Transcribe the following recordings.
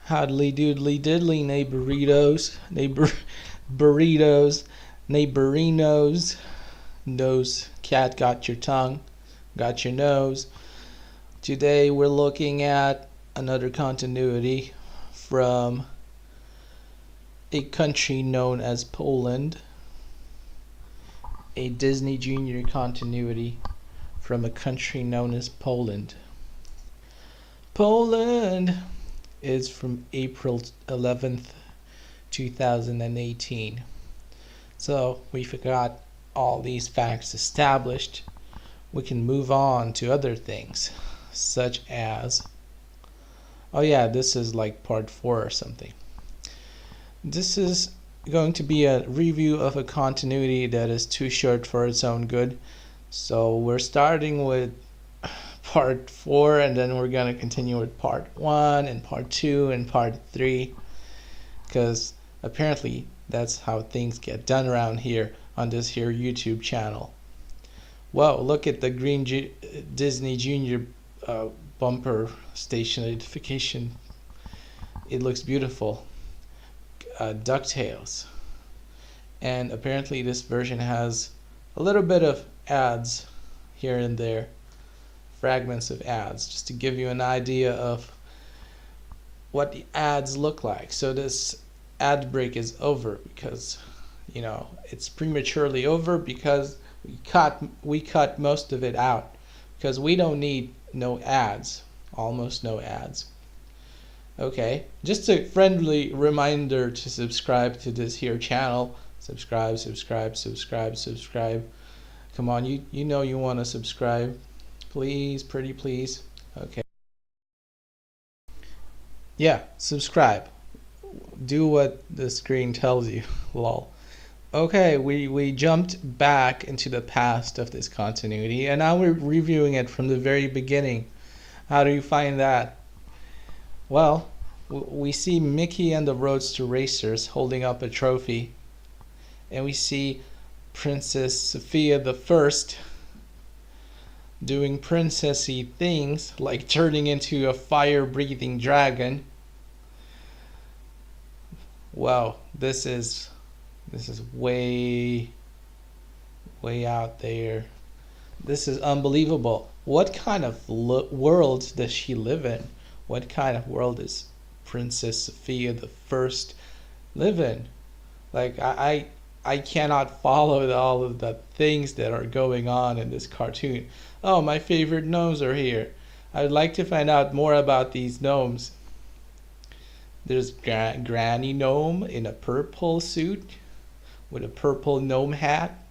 Howdly doodly diddly, burritos, neighborinos. Nose, cat got your tongue, got your nose. Today we're looking at another continuity from a country known as Poland, a Disney Junior continuity from a country known as Poland. Poland is from April 11th, 2018. So we've got all these facts established. We can move on to other things, such as, oh yeah, this is like part 4 or something. This is going to be a review of a continuity that is too short for its own good. So we're starting with part 4, and then we're going to continue with part 1 and part 2 and part 3, because apparently that's how things get done around here on this here YouTube channel. Whoa, look at the green Disney Junior bumper station identification. It looks beautiful. DuckTales. And apparently this version has a little bit of ads here and there. Fragments of ads, just to give you an idea of what the ads look like. So this ad break is over because, you know, it's prematurely over because we cut most of it out because we don't need no ads, almost no ads. Okay, just a friendly reminder to subscribe to this here channel. Subscribe. Come on, you know you want to subscribe. Please, pretty please. Okay. Yeah, subscribe. Do what the screen tells you. Lol. Okay, we jumped back into the past of this continuity, and now we're reviewing it from the very beginning. How do you find that? Well, we see Mickey and the Roadster Racers holding up a trophy, and we see Princess Sophia the First doing princessy things like turning into a fire-breathing dragon. Wow, this is way out there. This is unbelievable. What kind of world does she live in? What kind of world is Princess Sophia the First live in? Like I cannot follow all of the things that are going on in this cartoon. Oh, my favorite gnomes are here. I would like to find out more about these gnomes. There's Granny Gnome in a purple suit with a purple gnome hat.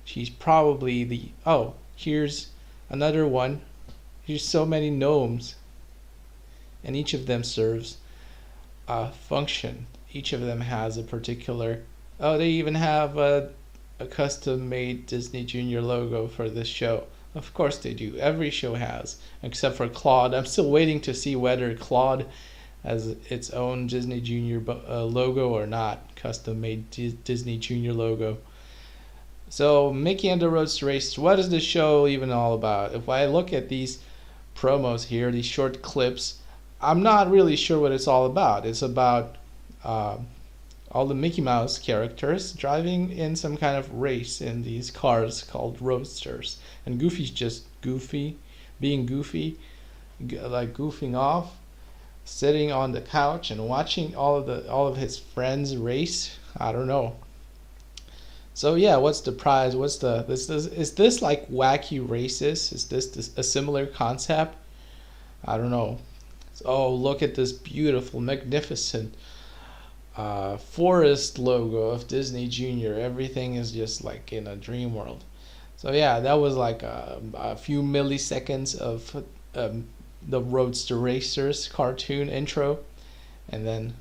She's probably the... Oh, here's another one. Here's so many gnomes. And each of them serves a function. Each of them has a particular... Oh, they even have a custom-made Disney Junior logo for this show. Of course they do. Every show has, except for Claude. I'm still waiting to see whether Claude has its own Disney Junior logo or not. Custom-made Disney Junior logo. So, Mickey and the Roadster Racers. What is this show even all about? If I look at these promos here, these short clips, I'm not really sure what it's all about. It's about all the Mickey Mouse characters driving in some kind of race in these cars called roadsters. And Goofy's just being goofy, like goofing off, sitting on the couch and watching all of his friends race. I don't know. So yeah, what's the prize? Is this like wacky races? Is this a similar concept? I don't know. Oh, look at this beautiful, magnificent forest logo of Disney Junior. Everything is just like in a dream world. So yeah, that was like a few milliseconds of the Roadster Racers cartoon intro, and then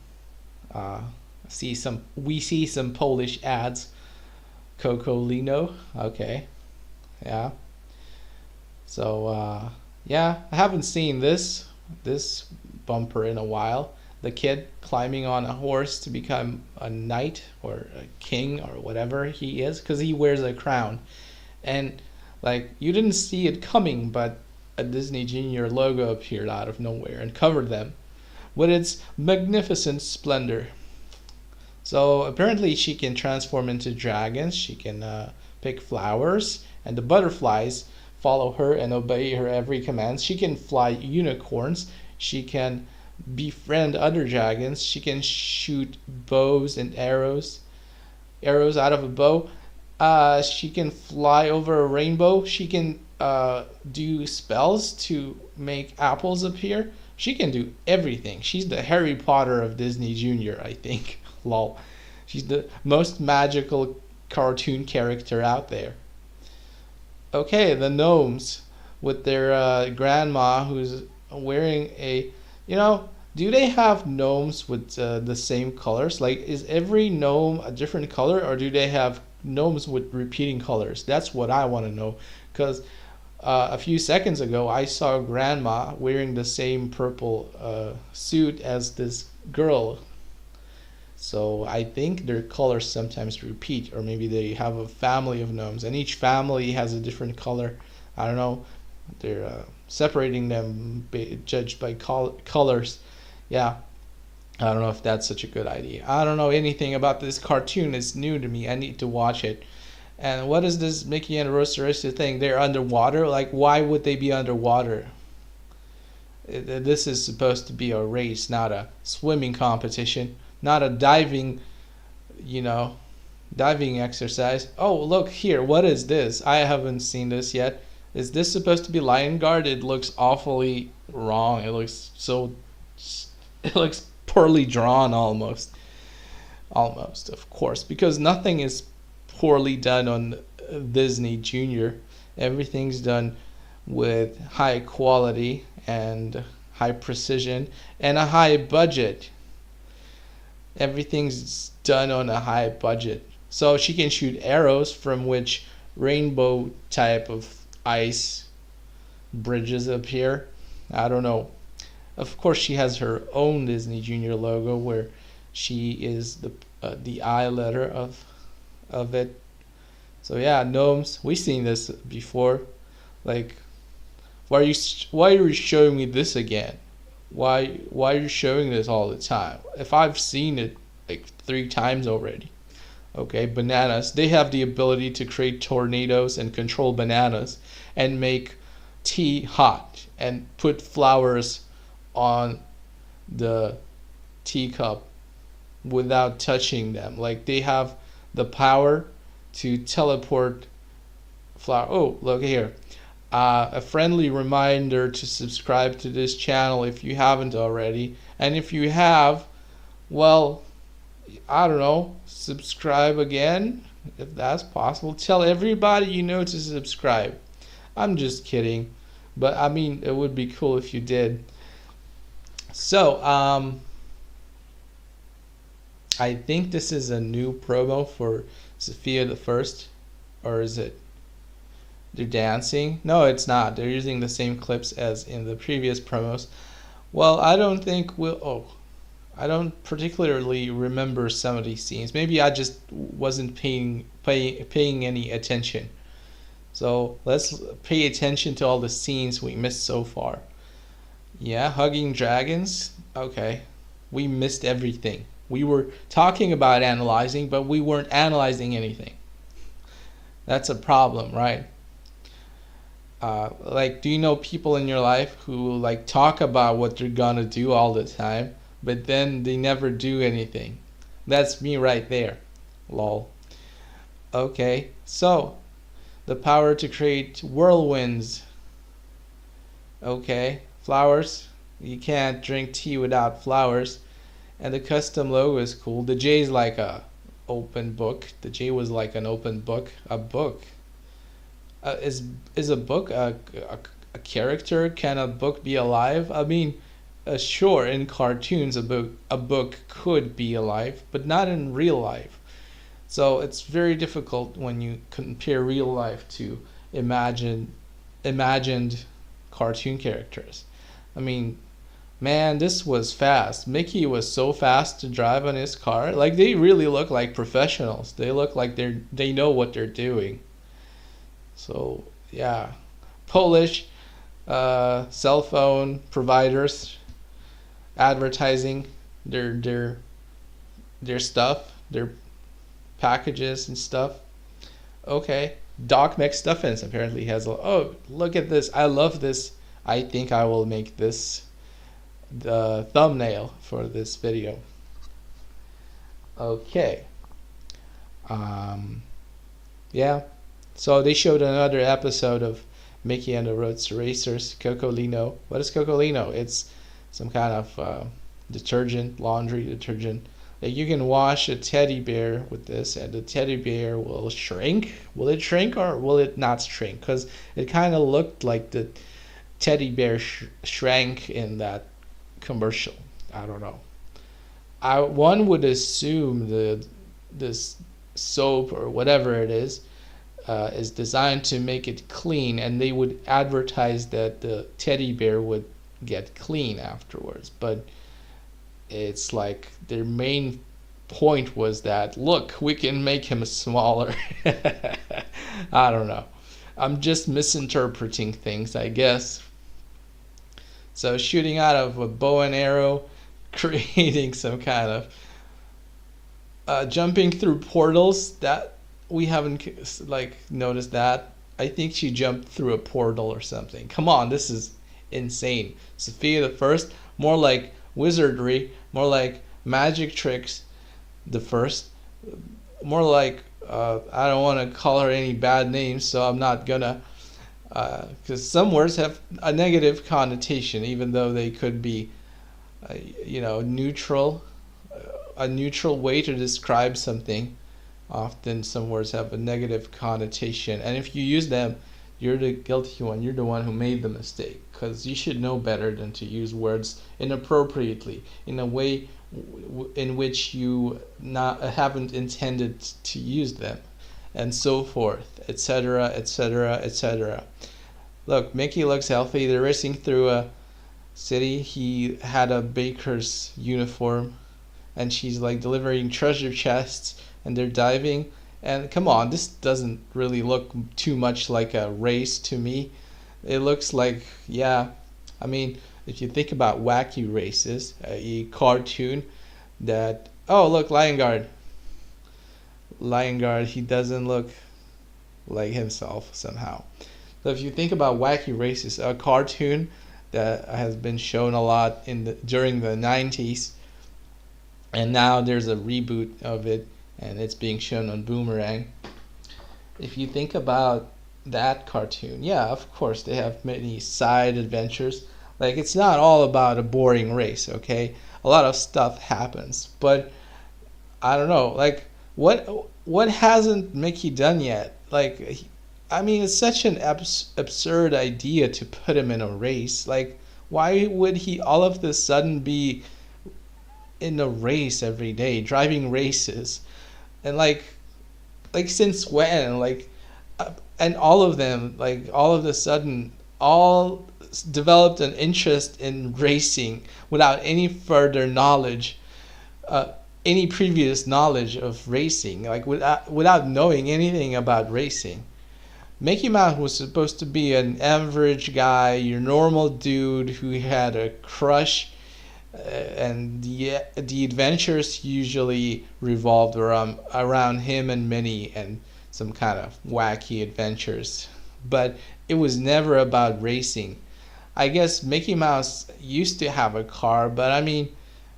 we see some Polish ads. Coco Lino, okay, yeah. So yeah, I haven't seen this bumper in a while. The kid climbing on a horse to become a knight or a king or whatever he is, because he wears a crown. And like, you didn't see it coming, but a Disney Junior logo appeared out of nowhere and covered them. with its magnificent splendor. So apparently she can transform into dragons. She can pick flowers, and the butterflies follow her and obey her every command. She can fly unicorns. She can befriend other dragons. She can shoot bows and arrows out of a bow. She can fly over a rainbow. She can do spells to make apples appear. She can do everything. She's the Harry Potter of Disney Junior, I think. Lol. She's the most magical cartoon character out there. Okay, the gnomes with their grandma who's wearing a, you know, do they have gnomes with the same colors? Like, is every gnome a different color, or do they have gnomes with repeating colors? That's what I want to know. Because a few seconds ago, I saw grandma wearing the same purple suit as this girl. So I think their colors sometimes repeat, or maybe they have a family of gnomes, and each family has a different color. I don't know. They're separating them judged by colors. Yeah, I don't know if that's such a good idea. I don't know anything about this cartoon. It's new to me. I need to watch it. And what is this Mickey and Rosarisha thing? They're underwater? Like, why would they be underwater? This is supposed to be a race, not a swimming competition, not a diving, you know, diving exercise. Oh, look here. What is this? I haven't seen this yet. Is this supposed to be Lion Guard? It looks awfully wrong. It looks so. It looks poorly drawn almost. Almost, of course, because nothing is poorly done on Disney Junior. Everything's done with high quality and high precision and a high budget. Everything's done on a high budget. So she can shoot arrows from which rainbow type of ice bridges appear. I don't know. Of course, she has her own Disney Junior logo where she is the I letter of it. So yeah, gnomes. We've seen this before. Like, why are you showing me this again? Why are you showing this all the time? If I've seen it like 3 times already. Okay, bananas. They have the ability to create tornadoes and control bananas and make tea hot and put flowers on the teacup without touching them. Like, they have the power to teleport flower. Oh, look here. A friendly reminder to subscribe to this channel if you haven't already. And if you have, well, I don't know, subscribe again if that's possible. Tell everybody you know to subscribe. I'm just kidding. But I mean, it would be cool if you did. So, I think this is a new promo for Sophia the First, or is it? They're dancing? No, it's not. They're using the same clips as in the previous promos. Well, I don't think we'll. Oh, I don't particularly remember some of these scenes. Maybe I just wasn't paying any attention. So let's pay attention to all the scenes we missed so far. Yeah, hugging dragons. Okay, we missed everything. We were talking about analyzing, but we weren't analyzing anything. That's a problem, right? Like, do you know people in your life who like talk about what they're gonna do all the time, but then they never do anything? That's me right there. Lol. Okay, so the power to create whirlwinds. Okay, flowers. You can't drink tea without flowers. And the custom logo is cool. The J is like a open book. The J was like an open book. A book. Is a book a character? Can a book be alive? I mean, sure, in cartoons a book could be alive, but not in real life. So it's very difficult when you compare real life to imagined cartoon characters. I mean, man, this was fast. Mickey was so fast to drive on his car. Like, they really look like professionals. They look like they know what they're doing. So yeah, Polish cell phone providers advertising their stuff, their packages and stuff. Okay, Doc McStuffins apparently has a, oh, look at this, I love this, I think I will make this the thumbnail for this video. Okay. Yeah. So they showed another episode of Mickey and the Road Racers, Cocolino. What is Cocolino? It's some kind of detergent, laundry detergent. Like you can wash a teddy bear with this, and the teddy bear will shrink. Will it shrink or will it not shrink? Because it kind of looked like the teddy bear shrank in that commercial. I don't know. One would assume this soap or whatever it is designed to make it clean, and they would advertise that the teddy bear would get clean afterwards. But it's like their main point was that, look, we can make him smaller. I don't know. I'm just misinterpreting things, I guess. So shooting out of a bow and arrow, creating some kind of jumping through portals, that we haven't like noticed that. I think she jumped through a portal or something. Come on, this is insane. Sophia the First, more like wizardry, more like magic tricks. The first, more like I don't want to call her any bad names, so I'm not gonna, because some words have a negative connotation, even though they could be, neutral, a neutral way to describe something. Often some words have a negative connotation, and if you use them, you're the guilty one. You're the one who made the mistake, because you should know better than to use words inappropriately in a way in which you haven't intended to use them, and so forth, etc., etc., etc. Look, Mickey looks healthy. They're racing through a city. He had a baker's uniform, and she's like delivering treasure chests, and they're diving. And come on, this doesn't really look too much like a race to me. It looks like, yeah, I mean, if you think about wacky races, a cartoon that, oh look, Lion Guard, he doesn't look like himself somehow. So if you think about wacky races, a cartoon that has been shown a lot during the 90s, and now there's a reboot of it, and it's being shown on Boomerang. If you think about that cartoon, yeah, of course they have many side adventures. Like, it's not all about a boring race, okay? A lot of stuff happens, but I don't know, like what hasn't Mickey done yet? Like, I mean, it's such an absurd idea to put him in a race. Like, why would he all of a sudden be in a race every day, driving races? And like since when? And all of them, like, all of a sudden, all developed an interest in racing without any further knowledge, any previous knowledge of racing, like without knowing anything about racing. Mickey Mouse was supposed to be an average guy, your normal dude who had a crush, and the adventures usually revolved around him and Minnie and some kind of wacky adventures. But it was never about racing. I guess Mickey Mouse used to have a car, but I mean,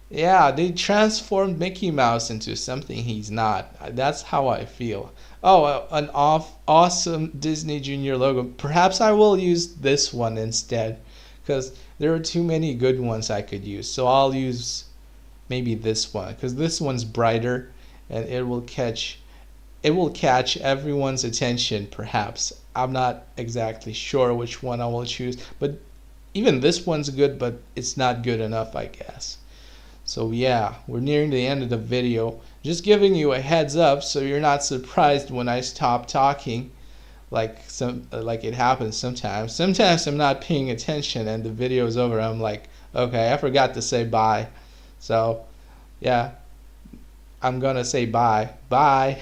yeah, they transformed Mickey Mouse into something he's not. That's how I feel. Oh, an awesome Disney Junior logo. Perhaps I will use this one instead, because there are too many good ones I could use. So I'll use maybe this one, because this one's brighter and it will catch everyone's attention. Perhaps I'm not exactly sure which one I will choose, but even this one's good, but it's not good enough, I guess. So yeah, we're nearing the end of the video. Just giving you a heads up so you're not surprised when I stop talking, like it happens sometimes. Sometimes I'm not paying attention and the video is over. I'm like, okay, I forgot to say bye. So yeah, I'm gonna say bye. Bye.